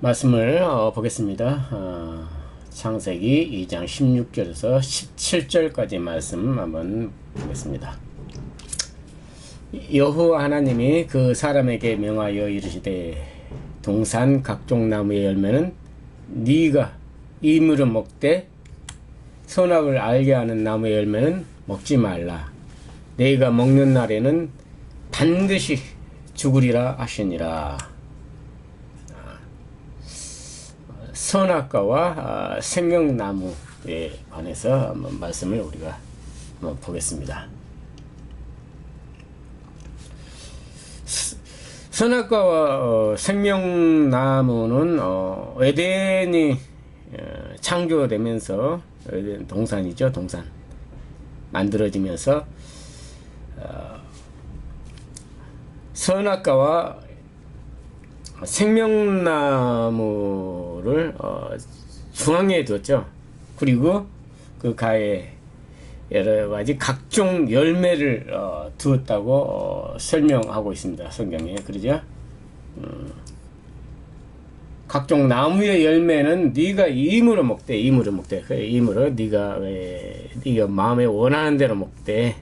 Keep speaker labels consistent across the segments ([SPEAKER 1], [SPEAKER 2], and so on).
[SPEAKER 1] 말씀을 보겠습니다. 창세기 2장 16절에서 17절까지 말씀 한번 보겠습니다. 여호와 하나님이 그 사람에게 명하여 이르시되 동산 각종 나무의 열매는 네가 이물어 먹되 선악을 알게 하는 나무의 열매는 먹지 말라. 네가 먹는 날에는 반드시 죽으리라 하시니라. 선악과와 생명나무에 관해서 한번 말씀을 우리가 한번 보겠습니다. 선악과와 생명나무는 에덴이 창조되면서 에덴 동산이죠. 동산 만들어지면서 선악과와 생명나무를 중앙에 두었죠. 그리고 그 가에 여러가지 각종 열매를 두었다고 설명하고 있습니다. 성경에. 그러죠? 각종 나무의 열매는 네가 이물어 먹되 이물어 네가 마음에 원하는 대로 먹되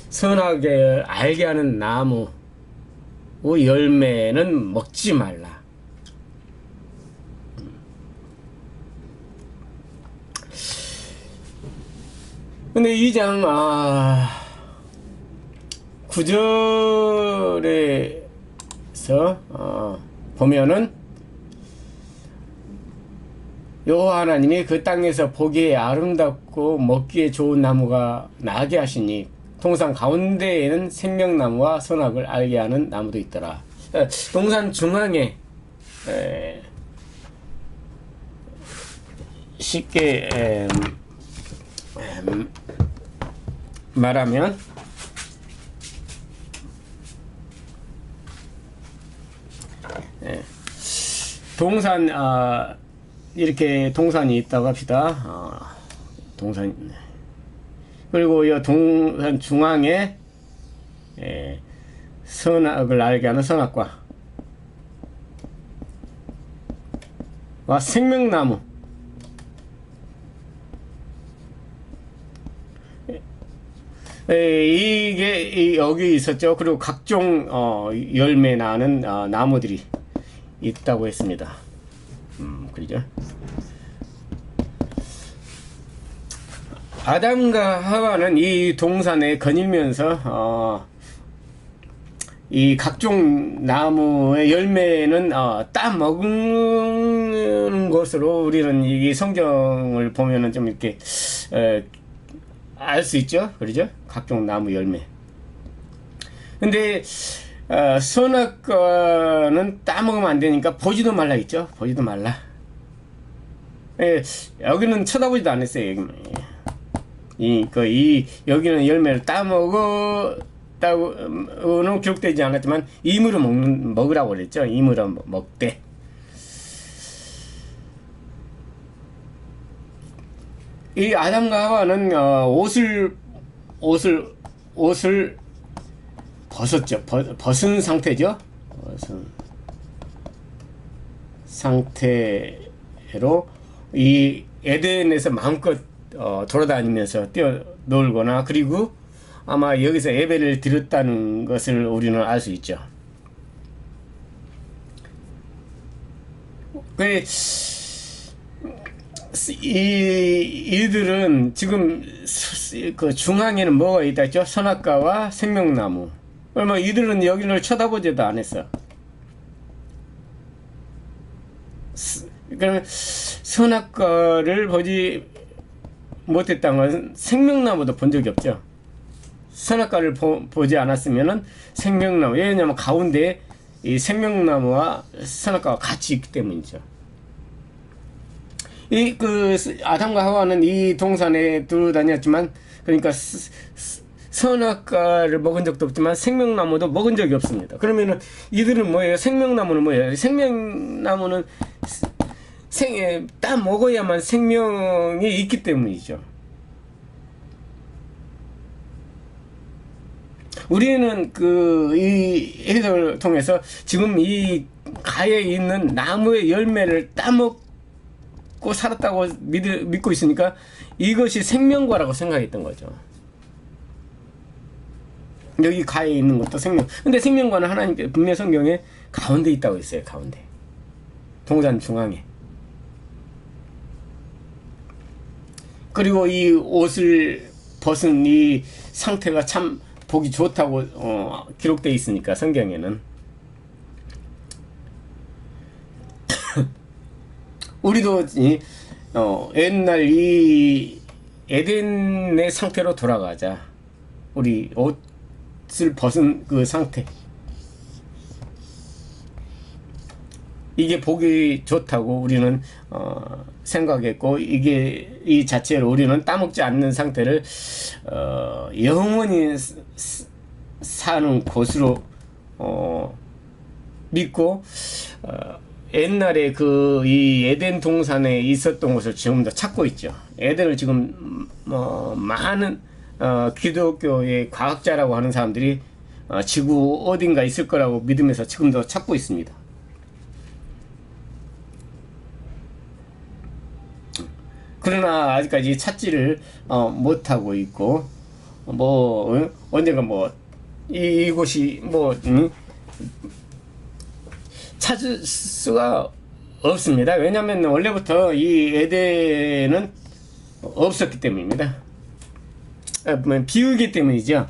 [SPEAKER 1] 선하게 알게 하는 나무 열매는 먹지 말라. 근데 이 장 9절에서 보면은 여호와 하나님이 그 땅에서 보기에 아름답고 먹기에 좋은 나무가 나게 하시니 동산 가운데에는 생명나무와 선악을 알게 하는 나무도 있더라. 동산 중앙에 쉽게 말하면 동산 이렇게 동산이 있다고 합시다. 동산 그리고 이 동산 중앙에 선악을 알게 하는 선악과 와 생명나무 이게 여기 있었죠. 그리고 각종 열매 나는 나무들이 있다고 했습니다. 그죠? 아담과 하와는 이 동산에 거닐면서 이 각종 나무의 열매는 따 먹는 것으로 우리는 이 성경을 보면은 좀 이렇게 알 수 있죠. 그러죠? 각종 나무 열매. 근데 선악과는 따 먹으면 안 되니까 보지도 말라 있죠. 보지도 말라. 여기는 쳐다보지도 않았어요. 여기는 열매를 따먹었다고는 기록되지 않았지만 이물어 먹으라고 그랬죠. 이물어 먹되. 이 아담과 하와는 옷을 벗었죠. 벗은 상태죠. 벗은 상태로 이 에덴에서 마음껏 돌아다니면서 뛰어놀거나 그리고 아마 여기서 예배를 드렸다는 것을 우리는 알 수 있죠. 이들은 지금 그 중앙에는 뭐가 있다 했죠? 선악과와 생명나무. 그러면 이들은 여기를 쳐다보지도 않았어. 그러면 선악과를 보지 못했다는 것은 생명나무도 본 적이 없죠. 선악과를 보지 않았으면은 생명나무, 왜냐하면 가운데 이 생명나무와 선악과가 같이 있기 때문이죠. 아담과 하와는 이 동산에 들어다녔지만, 그러니까 선악과를 먹은 적도 없지만 생명나무도 먹은 적이 없습니다. 그러면은 이들은 뭐예요? 생명나무는 뭐예요? 생명나무는 따 먹어야만 생명이 있기 때문이죠. 이 해석을 통해서 지금 이 가에 있는 나무의 열매를 따먹고 살았다고 믿고 있으니까 이것이 생명과라고 생각했던 거죠. 여기 가에 있는 것도 생명. 근데 생명과는 하나님께 분명 성경에 가운데 있다고 했어요. 가운데. 동산 중앙에. 그리고 이 옷을 벗은 이 상태가 참 보기 좋다고 기록되어 있으니까 성경에는. 우리도 옛날 이 에덴의 상태로 돌아가자. 우리 옷을 벗은 그 상태. 이게 보기 좋다고 우리는 생각했고, 이게 이 자체로 우리는 따먹지 않는 상태를 영원히 사는 곳으로 믿고, 옛날에 그 이 에덴 동산에 있었던 것을 지금도 찾고 있죠. 에덴을 지금 많은 기독교의 과학자라고 하는 사람들이 지구 어딘가 있을 거라고 믿으면서 지금도 찾고 있습니다. 그러나 아직까지 찾지를 못하고 있고, 언젠가 이곳이 찾을 수가 없습니다. 왜냐하면 원래부터 이 에덴은 없었기 때문입니다. 비우기 때문이죠.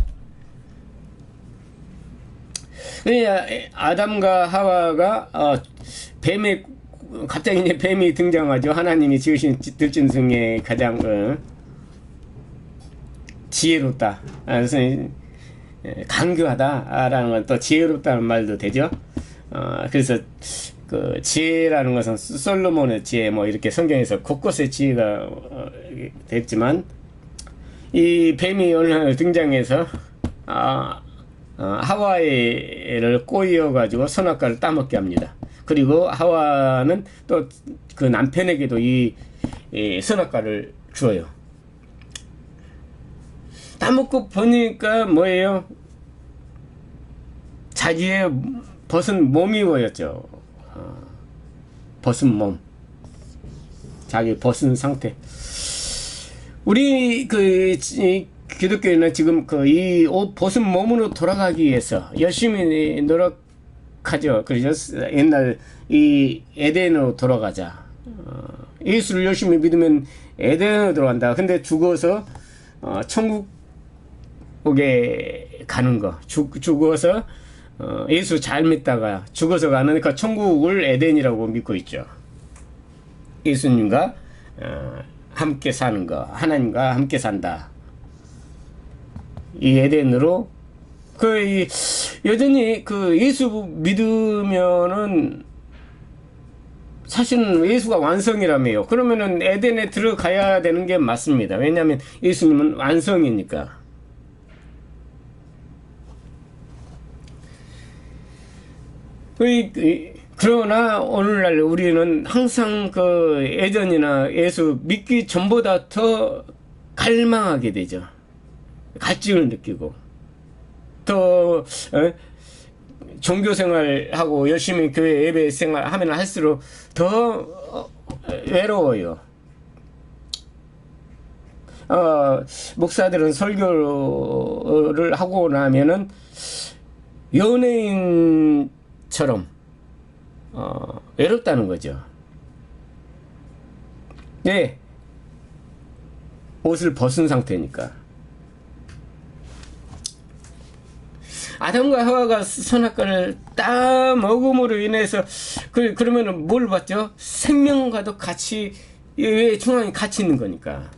[SPEAKER 1] 아담과 하와가 갑자기 이제 뱀이 등장하죠. 하나님이 지으신 들짐 중에 가장 지혜롭다, 그래서 강교하다라는 건 또 지혜롭다는 말도 되죠. 그래서 그 지혜라는 것은 솔로몬의 지혜 이렇게 성경에서 곳곳에 지혜가 됐지만, 이 뱀이 어느 날 등장해서 하와를 꼬이어 가지고 선악과를 따먹게 합니다. 그리고 하와는 또 그 남편에게도 이 선악과를 주어요. 따먹고 보니까 뭐예요? 자기의 벗은 몸이 보였죠. 벗은 몸, 자기 벗은 상태. 우리 기독교인은 지금 이 옷 벗은 몸으로 돌아가기 위해서 열심히 노력하죠. 그래서 옛날 이 에덴으로 돌아가자. 예수를 열심히 믿으면 에덴으로 들어간다. 근데 죽어서 천국에 가는 거. 죽어서 예수 잘 믿다가 죽어서 가는 그 천국을 에덴이라고 믿고 있죠. 예수님과 함께 사는 거, 하나님과 함께 산다. 이 에덴으로 여전히 예수 믿으면은 사실은 예수가 완성이라며요. 그러면은 에덴에 들어가야 되는 게 맞습니다. 왜냐하면 예수님은 완성이니까. 그러나 오늘날 우리는 항상 예전이나 예수 믿기 전보다 더 갈망하게 되죠. 갈증을 느끼고, 더 종교생활하고 열심히 교회 예배 생활하면 할수록 더 외로워요. 목사들은 설교를 하고 나면은 연예인처럼 외롭다는 거죠. 네, 옷을 벗은 상태니까. 아담과 하와가 선악과를 따먹음으로 인해서 그러면은 뭘 봤죠? 생명과도 같이 중앙에 같이 있는 거니까.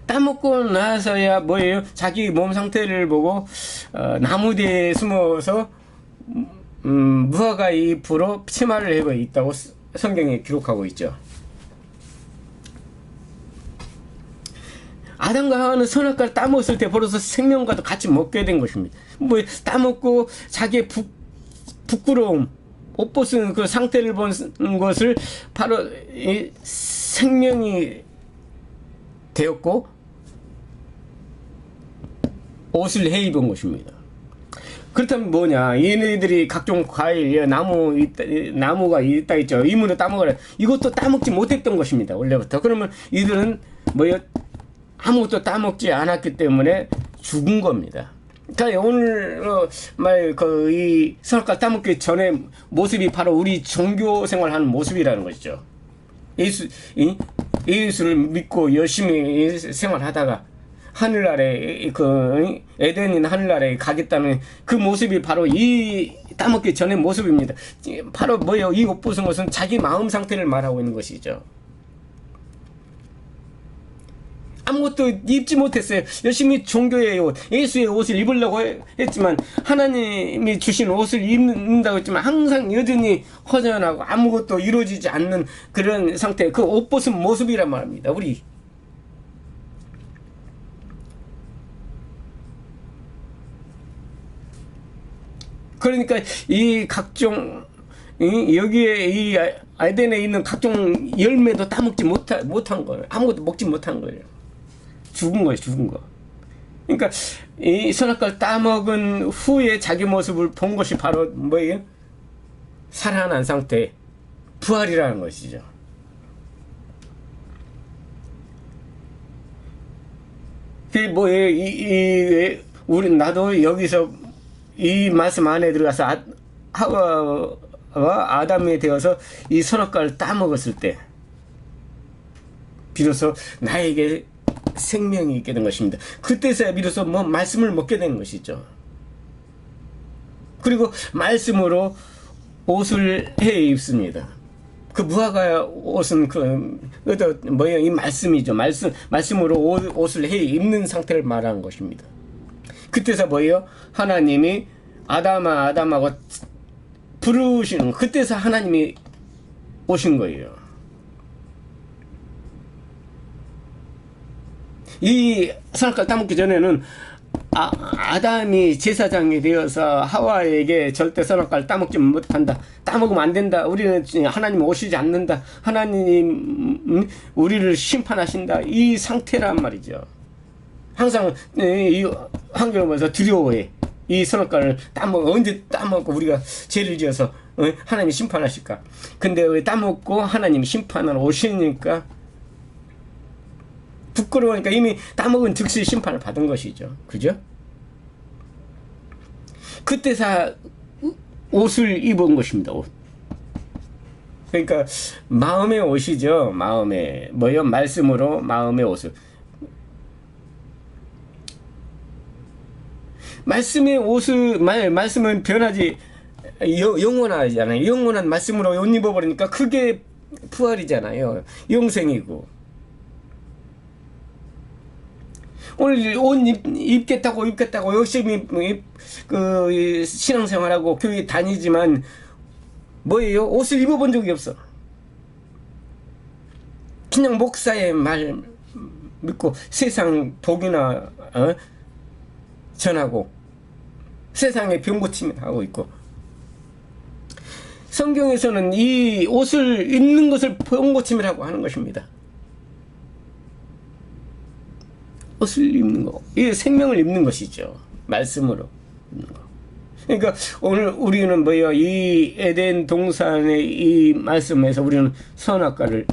[SPEAKER 1] 따먹고 나서야 뭐예요? 자기 몸 상태를 보고 나무 뒤에 숨어서 무화과 잎으로 치마를 하고 있다고 성경에 기록하고 있죠. 아담과 하와는 선악과를 따먹었을 때 벌어서 생명과도 같이 먹게 된 것입니다. 따먹고 자기의 부끄러움, 옷 벗은 그 상태를 본 것을 바로 생명이 되었고 옷을 해 입은 것입니다. 그렇다면 뭐냐? 얘네들이 각종 과일, 나무가 있다 있죠. 이물을 따먹으라. 이것도 따먹지 못했던 것입니다. 원래부터. 그러면 이들은 뭐요? 아무것도 따먹지 않았기 때문에 죽은 겁니다. 그러니까 오늘 이 선악과를 따먹기 전에 모습이 바로 우리 종교 생활하는 모습이라는 것이죠. 예수를 믿고 열심히 생활하다가 하늘나라에 에덴인 하늘나라에 가겠다는 그 모습이 바로 이 따먹기 전의 모습입니다. 바로 뭐예요? 이 옷 벗은 것은 자기 마음 상태를 말하고 있는 것이죠. 아무것도 입지 못했어요. 열심히 종교의 옷, 예수의 옷을 입으려고 했지만 하나님이 주신 옷을 입는다고 했지만 항상 여전히 허전하고 아무것도 이루어지지 않는 그런 상태, 그 옷 벗은 모습이란 말입니다. 우리 그러니까 이 각종 여기에 이 에덴에 있는 각종 열매도 따먹지 못한 거예요. 아무것도 먹지 못한 거예요. 죽은 거예요. 죽은 거. 그러니까 이 선악과를 따먹은 후에 자기 모습을 본 것이 바로 뭐예요? 살아난 상태, 부활이라는 것이죠. 그게 뭐예요? 나도 여기서 이 말씀 안에 들어가서 하와와 아담이 되어서 이 선악과를 따먹었을 때 비로소 나에게 생명이 있게 된 것입니다. 그때서야 비로소 말씀을 먹게 된 것이죠. 그리고 말씀으로 옷을 해 입습니다. 그 무화과 옷은 이 말씀이죠. 말씀으로 옷을 해 입는 상태를 말하는 것입니다. 그때서 뭐예요? 하나님이 아담하고 부르시는, 그때서 하나님이 오신 거예요. 이 선악과를 따먹기 전에는 아담이 제사장이 되어서 하와에게 절대 선악과를 따먹지 못한다, 따먹으면 안 된다, 우리는 하나님 오시지 않는다, 하나님 우리를 심판하신다, 이 상태란 말이죠. 항상 이 환경을 보면서 두려워해. 이 선악과를 언제 따먹고 우리가 죄를 지어서 하나님이 심판하실까. 근데 왜 따먹고 하나님이 심판을 오시니까 부끄러우니까 이미 따먹은 즉시 심판을 받은 것이죠. 그죠? 그때서 옷을 입은 것입니다. 옷. 그러니까 마음의 옷이죠. 마음의 말씀으로 마음의 옷을. 말씀의 옷을 말씀은 변하지, 영원하잖아요. 영원한 말씀으로 옷 입어버리니까 그게 부활이잖아요. 영생이고. 오늘 옷 입겠다고 열심히 신앙생활하고 교회 다니지만 뭐예요? 옷을 입어본 적이 없어. 그냥 목사의 말 믿고 세상 복이나 전하고 세상에 병 고침을 하고 있고, 성경에서는 이 옷을 입는 것을 병 고침이라고 하는 것입니다. 옷을 입는 거, 이 생명을 입는 것이죠. 말씀으로 입는 거. 그러니까 오늘 우리는 이 에덴 동산의 이 말씀에서 우리는 선악과를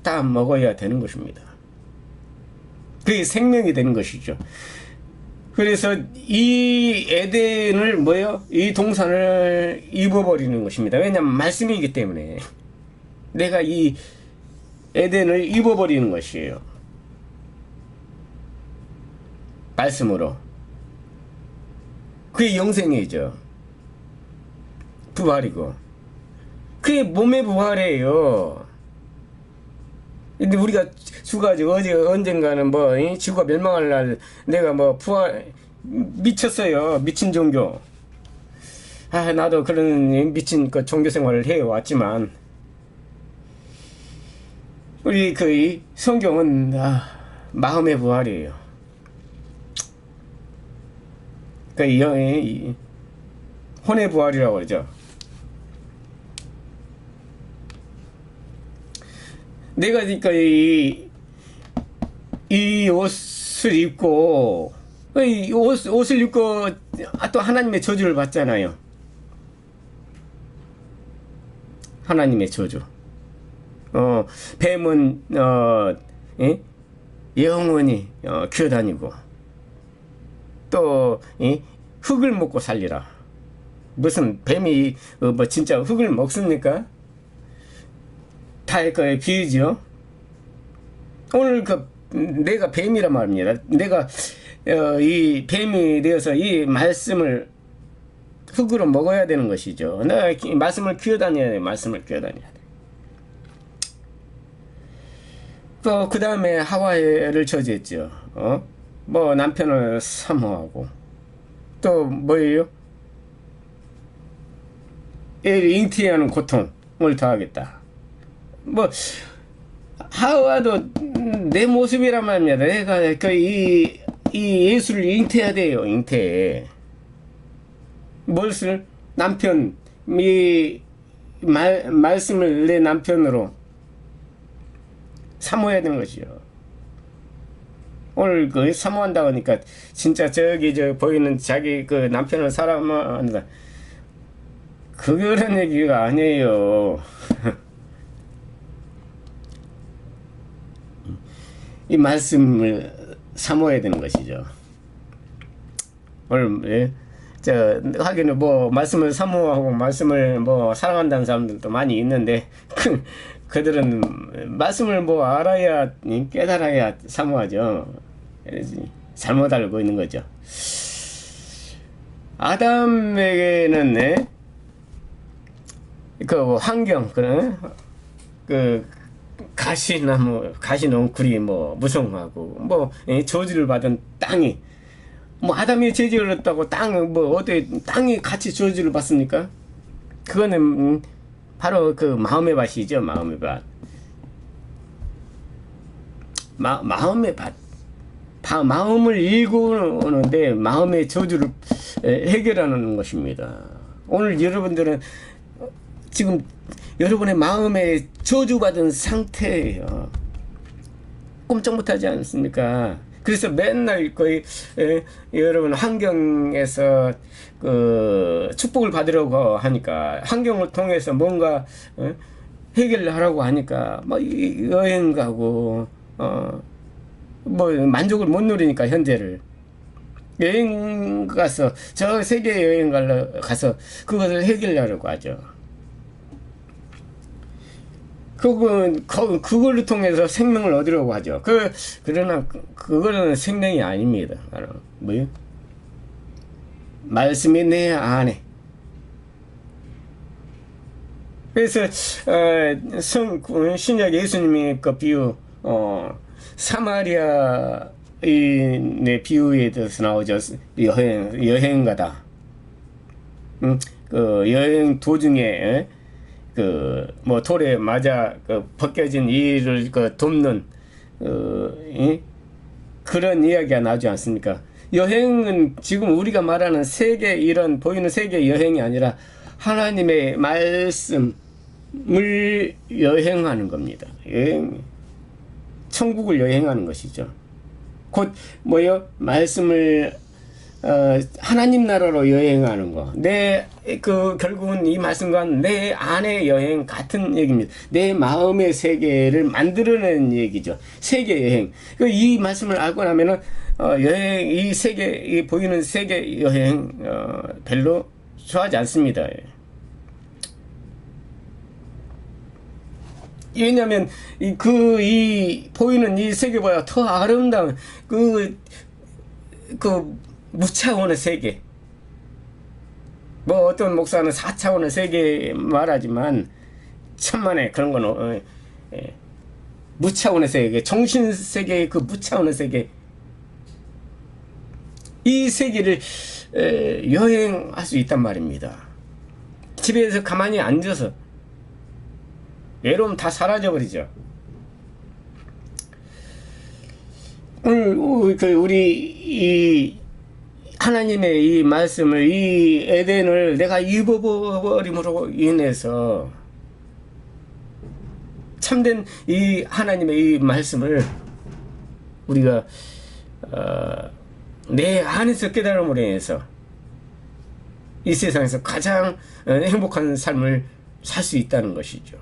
[SPEAKER 1] 따 먹어야 되는 것입니다. 그게 생명이 되는 것이죠. 그래서 이 에덴을 이 동산을 입어버리는 것입니다. 왜냐하면 말씀이기 때문에 내가 이 에덴을 입어버리는 것이에요. 말씀으로. 그게 영생이죠. 부활이고. 그게 몸의 부활이에요. 근데 우리가 죽어가지고 언젠가는 지구가 멸망할 날 내가 부활 미쳤어요. 미친 종교. 나도 그런 미친 종교 생활을 해왔지만 우리 이 성경은 마음의 부활이에요. 혼의 부활이라고 그러죠. 내가 그러니까 이 옷을 입고 이 옷을 입고 또 하나님의 저주를 받잖아요. 하나님의 저주. 뱀은 예? 영원히 기어다니고 또 흙을 먹고 살리라. 무슨 뱀이 뭐 진짜 흙을 먹습니까? 다 그 비유죠. 오늘 내가 뱀이란 말입니다. 내가 이 뱀이 되어서 이 말씀을 흙으로 먹어야 되는 것이죠. 내가 말씀을 기어다녀야 돼. 말씀을 기어다녀야 돼. 또 그 다음에 하와를 저지했죠. 뭐 남편을 사모하고 또 뭐예요? 애를 잉태하는 고통을 더하겠다. 뭐 하와도 내 모습이란 말입니다. 내가 이 예수를 잉태해야 돼요. 잉태. 무엇을? 남편, 말씀을 내 남편으로 사모해야 되는 것이요. 오늘 사모한다고 하니까 진짜 저기 보이는 자기 남편을 사랑한다. 그런 얘기가 아니에요. 이 말씀을 사모해야 되는 것이죠. 오늘 하기는 뭐 말씀을 사모하고 말씀을 뭐 사랑한다는 사람들도 많이 있는데 그들은 말씀을 뭐 알아야 깨달아야 사모하죠. 잘못 알고 있는 거죠. 아담에게는 그 환경 가시나무, 가시넝쿨이 뭐 무성하고 뭐 저주를 받은 땅이 뭐 아담이 저주를 했다고 땅이 같이 저주를 받습니까? 그거는 바로 마음의 밭이죠. 마음의 밭. 마음의 밭. 마음을 일구는데 마음의 저주를 해결하는 것입니다. 오늘 여러분들은 지금 여러분의 마음에 저주받은 상태예요. 꼼짝 못하지 않습니까? 그래서 맨날 거의 여러분 환경에서 축복을 받으려고 하니까 환경을 통해서 뭔가 해결을 하라고 하니까 뭐 여행 가고 뭐 만족을 못 누리니까 현재를 여행 가서 저 세계 여행 가서 그것을 해결하려고 하죠. 그걸로 통해서 생명을 얻으려고 하죠. 그러나 그거는 생명이 아닙니다. 뭐요? 말씀이 내 안에. 그래서 신약 예수님이 그 비유 사마리아인의 비유에 대해서 나오죠. 여행가다. 여행 도중에 뭐 돌에 맞아 벗겨진 이를 돕는 그런 이야기가 나오지 않습니까? 여행은 지금 우리가 말하는 세계 이런 보이는 세계 여행이 아니라 하나님의 말씀을 여행하는 겁니다. 천국을 여행하는 것이죠. 곧 뭐요? 말씀을 하나님 나라로 여행하는 거. 결국은 이 말씀과 내 안의 여행 같은 얘기입니다. 내 마음의 세계를 만들어내는 얘기죠. 세계 여행. 이 말씀을 알고 나면은, 이 보이는 세계 여행, 별로 좋아하지 않습니다. 왜냐면, 보이는 이 세계보다 더 아름다운, 무차원의 세계. 뭐 어떤 목사는 4차원의 세계 말하지만 천만에 그런 건 무차원의 세계, 정신 세계의 무차원의 세계. 이 세계를 여행할 수 있단 말입니다. 집에서 가만히 앉아서 외로움 다 사라져 버리죠. 오늘 우리 하나님의 이 말씀을, 이 에덴을 내가 입어버림으로 인해서 참된 이 하나님의 이 말씀을 우리가 내 안에서 깨달음으로 인해서 이 세상에서 가장 행복한 삶을 살 수 있다는 것이죠.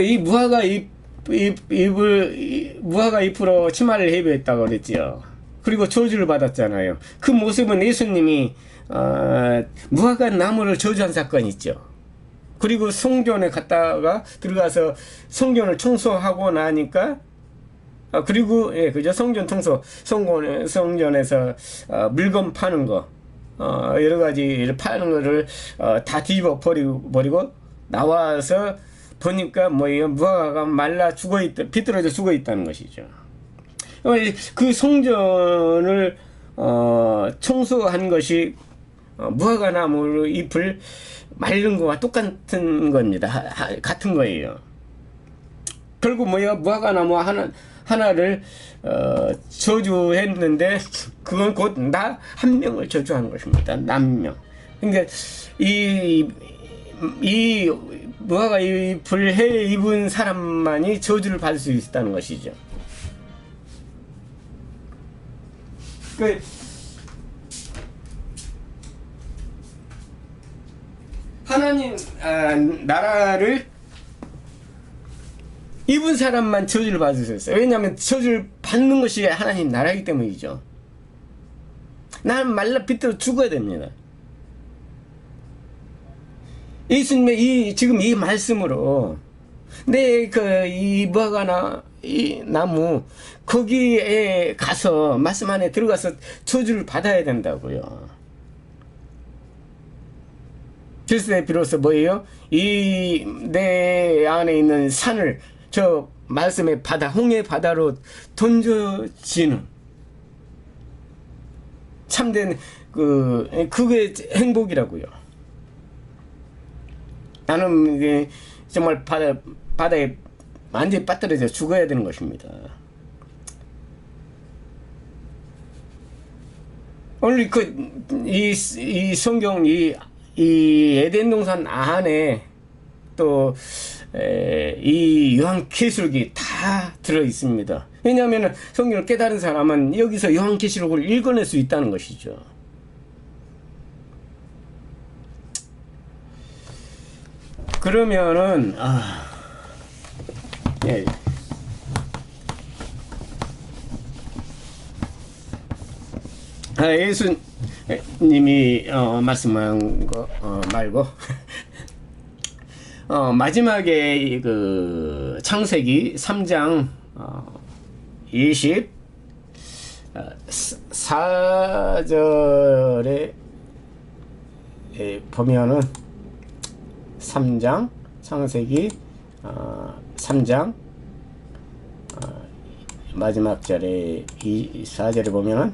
[SPEAKER 1] 이 무화과 잎으로 치마를 해부했다고 그랬지요. 그리고 저주를 받았잖아요. 그 모습은 예수님이 무화과 나무를 저주한 사건이 있죠. 그리고 성전에 갔다가 들어가서 성전을 청소하고 나니까 그리고 그죠, 성전 청소, 성전에서 물건 파는 거, 여러 가지 파는 거를 다 뒤집어 버리고 나와서 보니까 뭐예요? 무화과가 말라 비뚤어져 죽어 있다는 것이죠. 그 성전을 청소한 것이 무화과 나무 잎을 말른 거와 똑같은 겁니다. 같은 거예요. 결국 뭐예요? 무화과 나무 하나를 저주했는데 그건 곧 나 한 명을 저주한 것입니다. 남명. 그러니까 이 무화과 잎을 해 입은 사람만이 저주를 받을 수 있다는 것이죠. 하나님 나라를 입은 사람만 저주를 받을 수 있어요. 왜냐하면 저주를 받는 것이 하나님 나라이기 때문이죠. 나는 말라 비틀어 죽어야 됩니다. 예수님의 지금 이 말씀으로 이 무화과 이 나무 거기에 가서 말씀 안에 들어가서 저주를 받아야 된다고요. 그래서 비로소 뭐예요? 내 안에 있는 산을 저 말씀의 바다, 홍해 바다로 던져지는 참된 그게 행복이라고요. 나는 정말 바다에 완전히 빠뜨려져 죽어야 되는 것입니다. 오늘 이 성경 이 에덴 동산 안에 또 이 요한계시록이 다 들어 있습니다. 왜냐하면 성경을 깨달은 사람은 여기서 요한계시록을 읽어낼 수 있다는 것이죠. 그러면은 예수님이 말씀한 거 말고 마지막에 그 창세기 3장 24절에 보면은 3장 창세기 3장 마지막 절에 24절에 보면은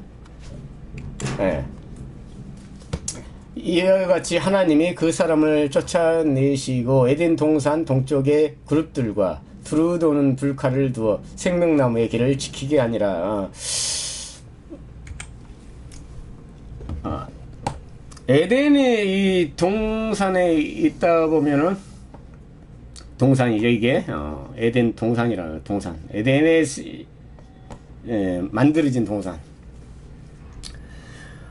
[SPEAKER 1] 이와 같이 하나님이 그 사람을 쫓아내시고 에덴 동산 동쪽의 그룹들과 두루 도는 불칼을 두어 생명나무의 길을 지키게 하니라. 에덴의 이 동산에 있다 보면은 동산이죠, 이게. 에덴 동산이라는 동산. 에덴에 만들어진 동산.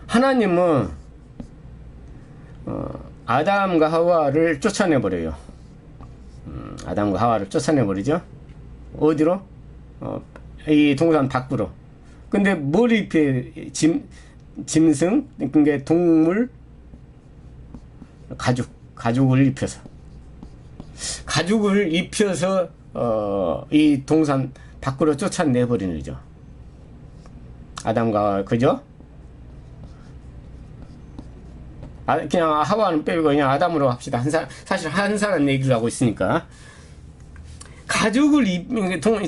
[SPEAKER 1] 하나님은 아담과 하와를 쫓아내버려요. 아담과 하와를 쫓아내버리죠. 어디로? 이 동산 밖으로. 근데 머리에 짐승, 그러니까 동물, 가죽을 입혀서 이 동산 밖으로 쫓아내버리는 거죠. 아담과, 그죠? 그냥 하와는 빼고 그냥 아담으로 합시다. 사실 한 사람 얘기를 하고 있으니까.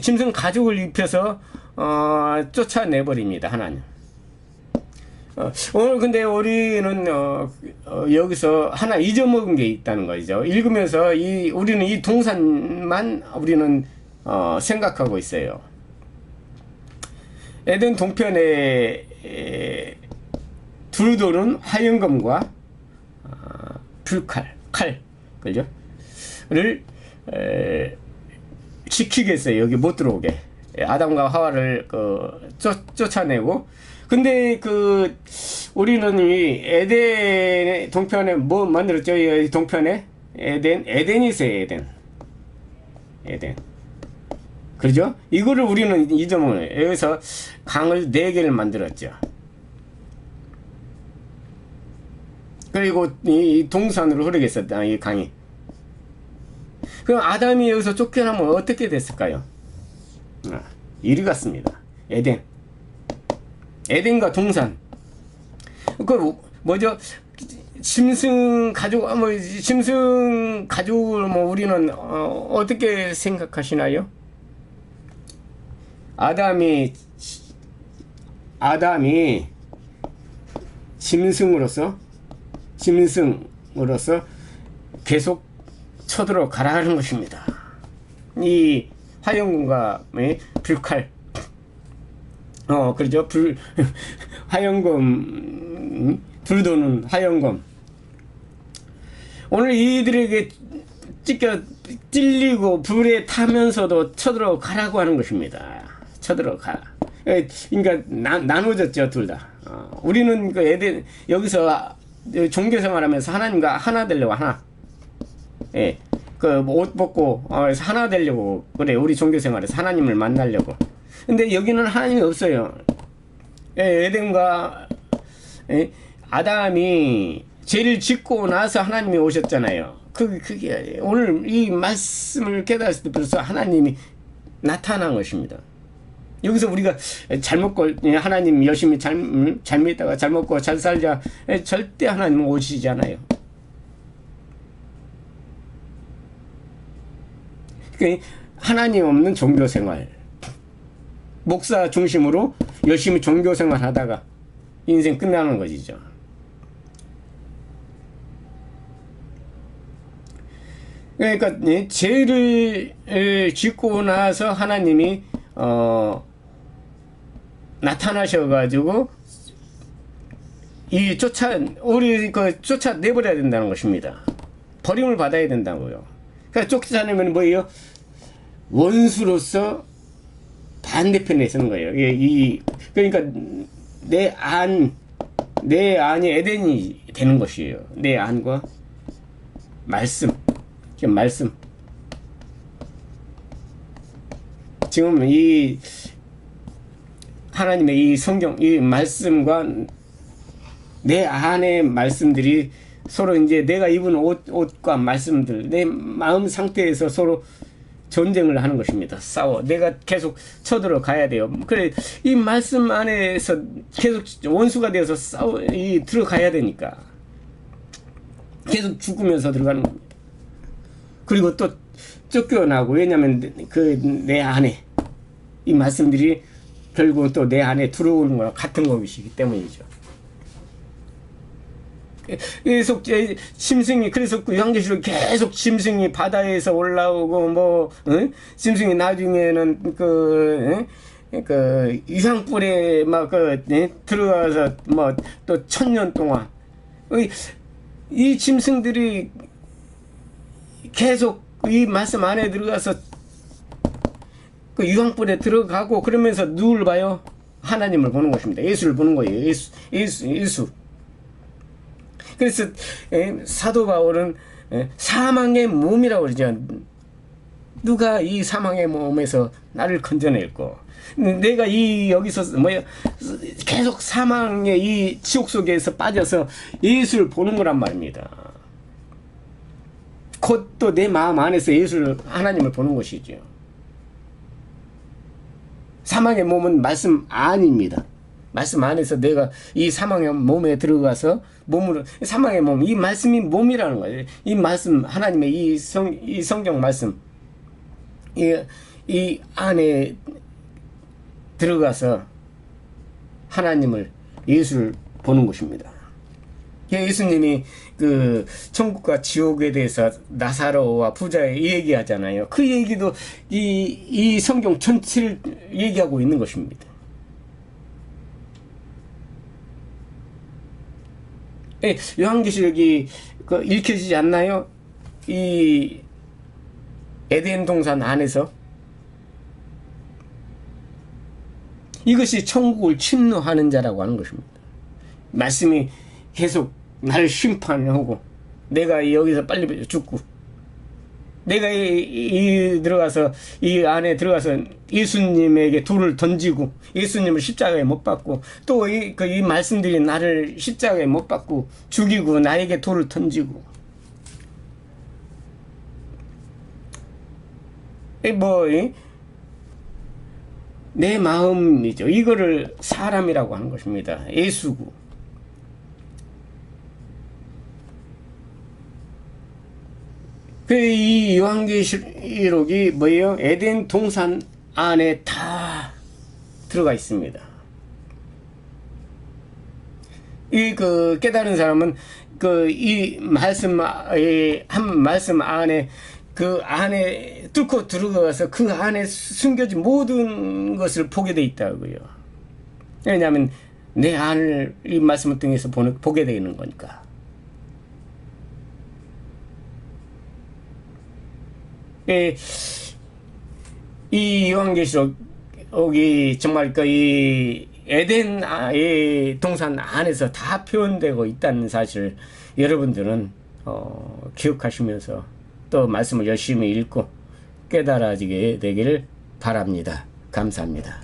[SPEAKER 1] 짐승 가죽을 입혀서 쫓아내버립니다. 하나님. 오늘 근데 우리는 여기서 하나 잊어먹은 게 있다는 거죠. 읽으면서 우리는 이 동산만 우리는 생각하고 있어요. 에덴 동편에 두루도는 화영검과 칼, 그죠? 를 지키겠어요. 여기 못 들어오게. 아담과 하와를 쫓아내고. 근데 우리는 이 에덴 동편에 뭐 만들었죠? 이 동편에 에덴이 있어요. 에덴. 그죠? 이거를 우리는 잊어먹어요. 여기서 강을 4개를 만들었죠. 그리고 이 동산으로 흐르겠었다, 이 강이. 그럼 아담이 여기서 쫓겨나면 어떻게 됐을까요? 이리 갔습니다. 에덴과 동산. 뭐죠? 짐승 가족을 우리는 어떻게 생각하시나요? 아담이 짐승으로서 계속 쳐들어가라는 것입니다. 이 화영금과 불칼, 그렇죠? 화영금, 불도는 화영금. 오늘 이들에게 찔리고 불에 타면서도 쳐들어가라고 하는 것입니다. 쳐들어가. 그러니까 나눠졌죠, 둘 다. 우리는 여기서 종교생활하면서 하나님과 하나 되려고 하나. 예. 옷 벗고 하나 되려고 그래. 우리 종교생활에서 하나님을 만나려고. 근데 여기는 하나님이 없어요. 에덴과 아담이 죄를 짓고 나서 하나님이 오셨잖아요. 그게 오늘 이 말씀을 깨달았을 때 벌써 하나님이 나타난 것입니다. 여기서 우리가 잘 먹고 하나님 열심히 잘 믿다가 잘 먹고 잘 살자, 절대 하나님 오시지 않아요. 그러니까 하나님 없는 종교생활, 목사 중심으로 열심히 종교생활 하다가 인생 끝나는 것이죠. 그러니까 죄를 짓고 나서 하나님이 나타나셔가지고 우리 쫓아내버려야 된다는 것입니다. 버림을 받아야 된다고요. 그러니까 쫓아내면 뭐예요? 원수로서 반대편에 서는 거예요. 그러니까 내 안이 에덴이 되는 것이에요. 내 안과 말씀. 지금 이 하나님의 이 성경, 이 말씀과 내 안의 말씀들이 서로 이제 내가 입은 옷과 말씀들, 내 마음 상태에서 서로 전쟁을 하는 것입니다. 싸워. 내가 계속 쳐들어가야 돼요. 그래, 이 말씀 안에서 계속 원수가 되어서 들어가야 되니까. 계속 죽으면서 들어가는 겁니다. 그리고 또 쫓겨나고, 왜냐면 내 안에 이 말씀들이 결국은 또 내 안에 들어오는 거랑 같은 것이기 때문이죠. 계속 짐승이, 그래서 요한계시록 계속 짐승이 바다에서 올라오고 짐승이 나중에는 유황불에 들어가서 또 1000년 동안 이 짐승들이 계속 이 말씀 안에 들어가서 유황불에 들어가고, 그러면서 누굴 봐요? 하나님을 보는 것입니다. 예수를 보는 거예요. 예수. 그래서 사도 바울은 사망의 몸이라고 그러죠. 누가 이 사망의 몸에서 나를 건져낼고, 내가 여기서 계속 사망의 이 지옥 속에서 빠져서 예수를 보는 거란 말입니다. 곧 또 내 마음 안에서 하나님을 보는 것이죠. 사망의 몸은 말씀 안입니다. 말씀 안에서 내가 이 사망의 몸에 들어가서 사망의 몸, 이 말씀이 몸이라는 거예요. 이 말씀, 하나님의 이 성경 말씀, 이 안에 들어가서 하나님을, 예수를 보는 것입니다. 예수님이 천국과 지옥에 대해서 나사로와 부자의 얘기하잖아요. 그 얘기도 이 성경 전체를 얘기하고 있는 것입니다. 요한계시록이 읽혀지지 않나요? 이 에덴 동산 안에서 이것이 천국을 침노하는 자라고 하는 것입니다. 말씀이 계속 나를 심판하고 내가 여기서 빨리 죽고 내가 들어가서 이 안에 들어가서 예수님에게 돌을 던지고 예수님을 십자가에 못 박고 또 이 말씀들이 나를 십자가에 못 박고 죽이고 나에게 돌을 던지고 내 마음이죠. 이거를 사람이라고 하는 것입니다. 예수고. 이 요한계시록이 뭐예요? 에덴 동산 안에 다 들어가 있습니다. 깨달은 사람은 이 한 말씀 안에 그 안에 뚫고 들어가서 그 안에 숨겨진 모든 것을 보게 돼 있다고요. 왜냐하면 내 안을 이 말씀을 통해서 보게 되는 거니까. 이 요한계시록이 정말 이 에덴의 동산 안에서 다 표현되고 있다는 사실을 여러분들은 기억하시면서 또 말씀을 열심히 읽고 깨달아지게 되기를 바랍니다. 감사합니다.